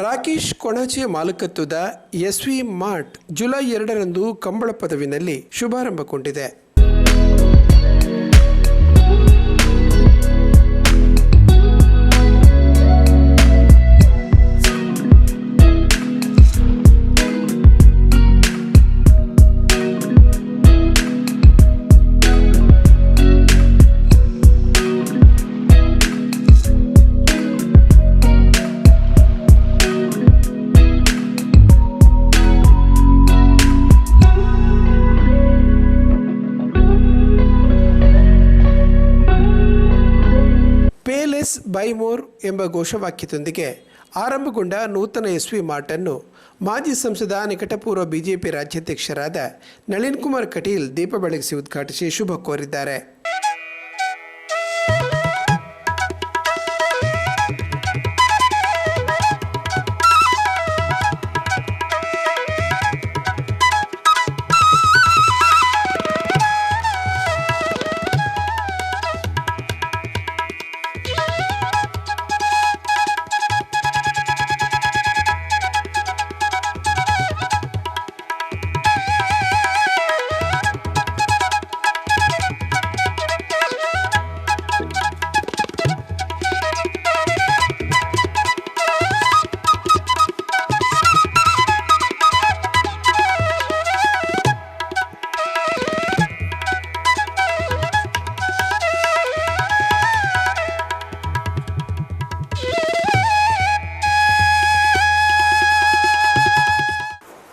ರಾಕೇಶ್ ಕೊಣಾಜೆ ಮಾಲೀಕತ್ವದ SV mart July 2ರಂದು ಕಂಬಳ ಪದವಿನಲ್ಲಿ ಶುಭಾರಂಭಗೊಂಡಿದೆ. ಬೈ ಮೋರ್ ಎಂಬ ಘೋಷವಾಕ್ಯದೊಂದಿಗೆ ಆರಂಭಗೊಂಡ ನೂತನ ಎಸ್ವಿ ಮಾರ್ಟ್ ಅನ್ನು ಮಾಜಿ ಸಂಸದ ನಿಕಟಪೂರ್ವ ಬಿಜೆಪಿ ರಾಜ್ಯಾಧ್ಯಕ್ಷರಾದ ನಳಿನ್ ಕುಮಾರ್ ಕಟೀಲ್ ದೀಪ ಬೆಳಗಿಸಿ ಉದ್ಘಾಟಿಸಿ ಶುಭ ಕೋರಿದ್ದಾರೆ.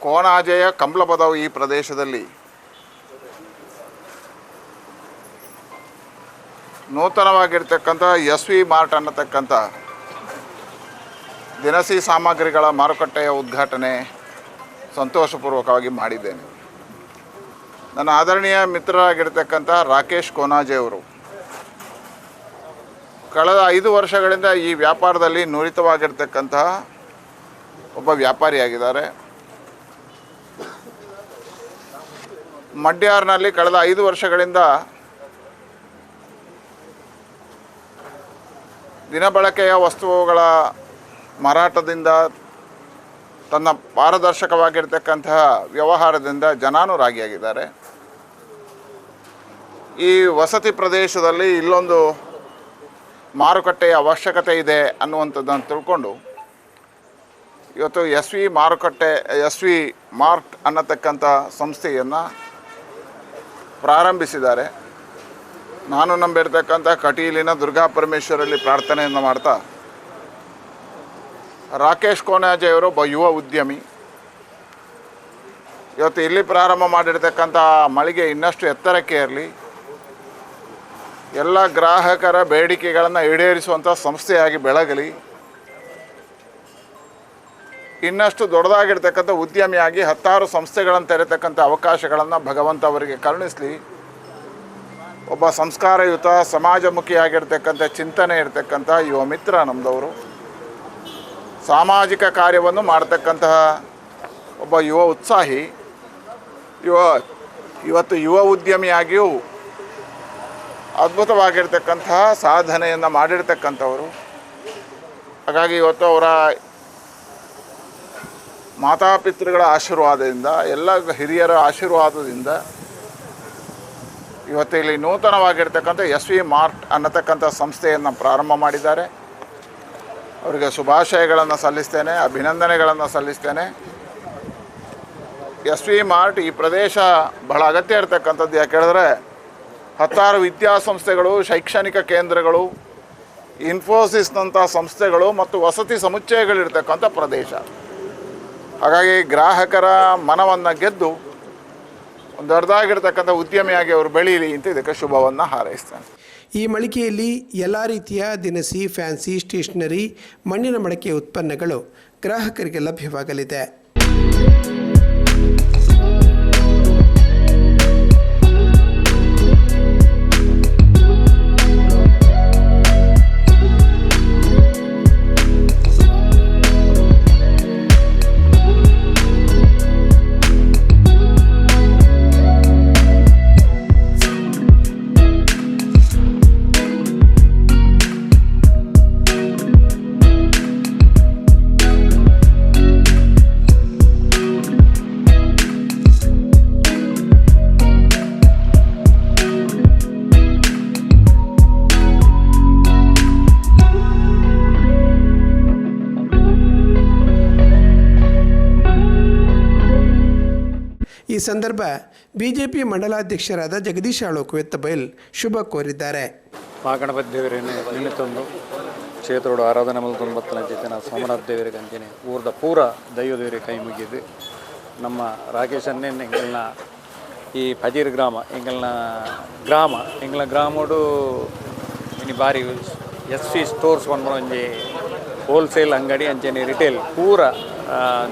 ಕೊಣಾಜೆಯ ಕಂಬಳ ಪದವು ಈ ಪ್ರದೇಶದಲ್ಲಿ ನೂತನವಾಗಿರ್ತಕ್ಕಂಥ ಎಸ್ವಿ ಮಾರ್ಟ್ ಅನ್ನತಕ್ಕಂಥ ದಿನಸಿ ಸಾಮಗ್ರಿಗಳ ಮಾರುಕಟ್ಟೆಯ ಉದ್ಘಾಟನೆ ಸಂತೋಷಪೂರ್ವಕವಾಗಿ ಮಾಡಿದ್ದೇನೆ. ನನ್ನ ಆದರಣೀಯ ಮಿತ್ರರಾಗಿರ್ತಕ್ಕಂಥ ರಾಕೇಶ್ ಕೊಣಾಜೆ ಅವರು ಕಳೆದ 5 ವರ್ಷಗಳಿಂದ ಈ ವ್ಯಾಪಾರದಲ್ಲಿ ನುರಿತವಾಗಿರ್ತಕ್ಕಂತಹ ಒಬ್ಬ ವ್ಯಾಪಾರಿಯಾಗಿದ್ದಾರೆ. ಮಡ್ಯಾರ್ನಲ್ಲಿ ಕಳೆದ 5 ವರ್ಷಗಳಿಂದ ದಿನಬಳಕೆಯ ವಸ್ತುಗಳ ಮಾರಾಟದಿಂದ ತನ್ನ ಪಾರದರ್ಶಕವಾಗಿರ್ತಕ್ಕಂತಹ ವ್ಯವಹಾರದಿಂದ ಜನಾನುರಾಗಿಯಾಗಿದ್ದಾರೆ. ಈ ವಸತಿ ಪ್ರದೇಶದಲ್ಲಿ ಇಲ್ಲೊಂದು ಮಾರುಕಟ್ಟೆಯ ಅವಶ್ಯಕತೆ ಇದೆ ಅನ್ನುವಂಥದ್ದನ್ನು ತಿಳ್ಕೊಂಡು ಇವತ್ತು ಎಸ್ವಿ ಮಾರ್ಟ್ ಅನ್ನತಕ್ಕಂಥ ಸಂಸ್ಥೆಯನ್ನು ಪ್ರಾರಂಭಿಸಿದ್ದಾರೆ. ನಾನು ನಂಬಿರ್ತಕ್ಕಂಥ ಕಟೀಲಿನ ದುರ್ಗಾ ಪರಮೇಶ್ವರಲ್ಲಿ ಪ್ರಾರ್ಥನೆಯನ್ನು ಮಾಡ್ತಾ, ರಾಕೇಶ್ ಕೊಣಾಜೆ ಅವರು ಒಬ್ಬ ಯುವ ಉದ್ಯಮಿ. ಇವತ್ತು ಇಲ್ಲಿ ಪ್ರಾರಂಭ ಮಾಡಿರ್ತಕ್ಕಂಥ ಮಳಿಗೆ ಇನ್ನಷ್ಟು ಎತ್ತರಕ್ಕೆ ಇರಲಿ, ಎಲ್ಲ ಗ್ರಾಹಕರ ಬೇಡಿಕೆಗಳನ್ನು ಈಡೇರಿಸುವಂಥ ಸಂಸ್ಥೆಯಾಗಿ ಬೆಳಗಲಿ, ಇನ್ನಷ್ಟು ದೊಡ್ಡದಾಗಿರ್ತಕ್ಕಂಥ ಉದ್ಯಮಿಯಾಗಿ 10 ಸಂಸ್ಥೆಗಳನ್ನು ತೆರೆತಕ್ಕಂಥ ಅವಕಾಶಗಳನ್ನು ಭಗವಂತ ಅವರಿಗೆ ಕರುಣಿಸಲಿ. ಒಬ್ಬ ಸಂಸ್ಕಾರಯುತ ಸಮಾಜಮುಖಿಯಾಗಿರ್ತಕ್ಕಂಥ ಚಿಂತನೆ ಇರತಕ್ಕಂಥ ಯುವ ಮಿತ್ರ ನಮ್ಮದವರು, ಸಾಮಾಜಿಕ ಕಾರ್ಯವನ್ನು ಮಾಡ್ತಕ್ಕಂತಹ ಒಬ್ಬ ಯುವ ಉತ್ಸಾಹಿ, ಇವತ್ತು ಯುವ ಉದ್ಯಮಿಯಾಗಿಯೂ ಅದ್ಭುತವಾಗಿರ್ತಕ್ಕಂತಹ ಸಾಧನೆಯನ್ನು ಮಾಡಿರ್ತಕ್ಕಂಥವರು. ಹಾಗಾಗಿ ಇವತ್ತು ಅವರ ಮಾತಾಪಿತೃಗಳ ಆಶೀರ್ವಾದದಿಂದ, ಎಲ್ಲ ಹಿರಿಯರ ಆಶೀರ್ವಾದದಿಂದ ಇವತ್ತು ಇಲ್ಲಿ ನೂತನವಾಗಿರ್ತಕ್ಕಂಥ ಎಸ್ವಿ ಮಾರ್ಟ್ ಅನ್ನತಕ್ಕಂಥ ಸಂಸ್ಥೆಯನ್ನು ಪ್ರಾರಂಭ ಮಾಡಿದ್ದಾರೆ. ಅವರಿಗೆ ಶುಭಾಶಯಗಳನ್ನು ಸಲ್ಲಿಸ್ತೇನೆ, ಅಭಿನಂದನೆಗಳನ್ನು ಸಲ್ಲಿಸ್ತೇನೆ. ಎಸ್ವಿ ಮಾರ್ಟ್ ಈ ಪ್ರದೇಶ ಬಹಳ ಅಗತ್ಯ ಇರತಕ್ಕಂಥದ್ದು. ಯಾಕೆ ಹೇಳಿದ್ರೆ 10 ವಿದ್ಯಾಸಂಸ್ಥೆಗಳು, ಶೈಕ್ಷಣಿಕ ಕೇಂದ್ರಗಳು, ಇನ್ಫೋಸಿಸ್ನಂಥ ಸಂಸ್ಥೆಗಳು ಮತ್ತು ವಸತಿ ಸಮುಚ್ಚಯಗಳಿರ್ತಕ್ಕಂಥ ಪ್ರದೇಶ. ಹಾಗಾಗಿ ಗ್ರಾಹಕರ ಮನವನ್ನು ಗೆದ್ದು ಒಂದು ದೊಡ್ಡದಾಗಿರ್ತಕ್ಕಂಥ ಉದ್ಯಮಿಯಾಗಿ ಅವರು ಬೆಳೀಲಿ ಅಂತ ಇದಕ್ಕೆ ಶುಭವನ್ನು ಹಾರೈಸ್ತೇನೆ. ಈ ಮಳಿಗೆಯಲ್ಲಿ ಎಲ್ಲ ರೀತಿಯ ದಿನಸಿ, ಫ್ಯಾನ್ಸಿ, ಸ್ಟೇಷನರಿ, ಮಣ್ಣಿನ ಮಡಕೆ ಉತ್ಪನ್ನಗಳು ಗ್ರಾಹಕರಿಗೆ ಲಭ್ಯವಾಗಲಿದೆ. ಸಂದರ್ಭ ಬಿಜೆಪಿ ಮಂಡಲಾಧ್ಯಕ್ಷರಾದ ಜಗದೀಶ್ ಆಳೋಕುವೆತ್ತ ಬೈಲ್ ಶುಭ ಕೋರಿದ್ದಾರೆ. ಮಹಾಗಣಪತಿ ದೇವರೇನೆ ನಿಮಿತ್ತೊಂದು ಕ್ಷೇತ್ರೋಡು ಆರಾಧನೆ ಮಲ್ತೊಂದು ಬತ್ತನ ಜೊತೆನ ಸೋಮನಾಥ ದೇವರಿಗೆ ಅಂಚನೆ ಊರದ ಪೂರ ದೈವ ದೇವರಿಗೆ ಕೈ ಮುಗಿದು ನಮ್ಮ ರಾಕೇಶ್ ಅನ್ನೇನು ಎಂಗಲ್ನ ಈ ಫಜೀರ್ ಗ್ರಾಮ ಎಂಗಲ್ನ ಗ್ರಾಮೋಡು ಇನ್ನು ಬಾರಿ SV ಸ್ಟೋರ್ಸ್ ಕೊಂಡು ಒಂಜಿ ಹೋಲ್ಸೇಲ್ ಅಂಗಡಿ ಅಂಚನೆ ರಿಟೇಲ್ ಪೂರ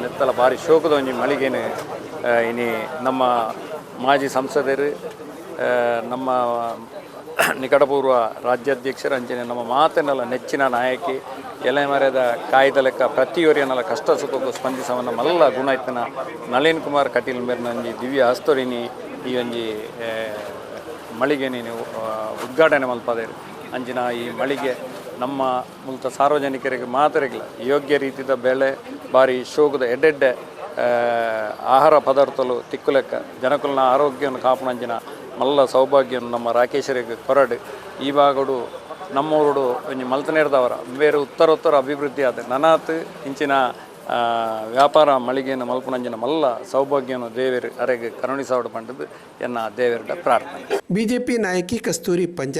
ನೆತ್ತಲ ಭಾರಿ ಶೋಕದ ಒಂಜಿ ಮಳಿಗೆನೆ ಇನಿ ನಮ್ಮ ಮಾಜಿ ಸಂಸದರು ನಮ್ಮ ನಿಕಟಪೂರ್ವ ರಾಜ್ಯಾಧ್ಯಕ್ಷರು ಅಂಚನೆ ನಮ್ಮ ಮಾತಿನೆಲ್ಲ ನೆಚ್ಚಿನ ನಾಯಕಿ ಎಲೆ ಮರದ ಕಾಯ್ದ ಲೆಕ್ಕ ಪ್ರತಿಯೊರಿಯನ್ನೆಲ್ಲ ಕಷ್ಟ ಸುಖಕ್ಕೂ ಸ್ಪಂದಿಸವನ್ನ ಮಲ್ಲ ಗುಣ ಇತ್ತನ ನಳಿನ್ ಕುಮಾರ್ ಕಟೀಲ್ ಮೇರ್ನ ಒಂಜಿ ದಿವ್ಯ ಹಸ್ತೋರಿನಿ ಈ ಒಂಜಿ ಮಳಿಗೆ ನೀನು ಉದ್ಘಾಟನೆ ಮಲ್ಪದೇರು ಅಂಚಿನ ಈ ಮಳಿಗೆ ನಮ್ಮ ಮೂಲಕ ಸಾರ್ವಜನಿಕರಿಗೆ ಮಾತರಿಗಿಲ್ಲ ಯೋಗ್ಯ ರೀತಿಯ ಬೆಳೆ ಭಾರಿ ಶೋಕದ ಎಡ್ಡೆಡ್ಡೆ ಆಹಾರ ಪದಾರ್ಥಗಳು ತಿಕ್ಕುಲೆಕ್ಕ ಜನಕುಲನ ಆರೋಗ್ಯವನ್ನು ಕಾಪಣಂಚಿನ ಮಲ್ಲ ಸೌಭಾಗ್ಯವನ್ನು ನಮ್ಮ ರಾಕೇಶರಿಗೆ ಕೊರಡು ಈ ಭಾಗಡು ನಮ್ಮೂರುಡು ಒಂಜಿ ಮಲ್ತನೇರ್ದವರ ಬೇರೆ ಉತ್ತರೋತ್ತರ ಅಭಿವೃದ್ಧಿ ಆದ ನನಾತ್ ಇಂಚಿನ ವ್ಯಾಪಾರ ಮಳಿಗೆಯನ್ನು ಮಲ್ಪನಂಚಿನ ಮಲ್ಲ ಸೌಭಾಗ್ಯವನ್ನು ದೇವರು ಅರೆಗೆ ಕರುಣಿಸಾವಡು ಪಂಡದು ಎನ್ನ ದೇವರ ಪ್ರಾರ್ಥನೆ. ಬಿಜೆಪಿ ನಾಯಕಿ ಕಸ್ತೂರಿ ಪಂಜ,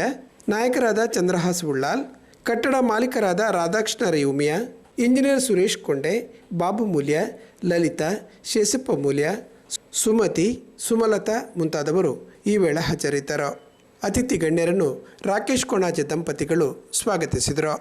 ನಾಯಕರಾದ ಚಂದ್ರಹಾಸ್ ಉಳ್ಳಾಲ್, ಕಟ್ಟಡ ಮಾಲೀಕರಾದ ರಾಧಾಕೃಷ್ಣ ರೇವುಮಿಯಾ, ಇಂಜಿನಿಯರ್ ಸುರೇಶ್ ಕೊಂಡೆ, ಬಾಬು ಮೂಲ್ಯ, ಲಲಿತಾ, ಶೇಷಪ್ಪ ಮೂಲ್ಯ, ಸುಮತಿ, ಸುಮಲತಾ ಮುಂತಾದವರು ಈ ವೇಳೆ ಹಾಜರಿದ್ದರು. ಅತಿಥಿ ಗಣ್ಯರನ್ನು ರಾಕೇಶ್ ಕೊಣಾಜೆ ದಂಪತಿಗಳು ಸ್ವಾಗತಿಸಿದರು.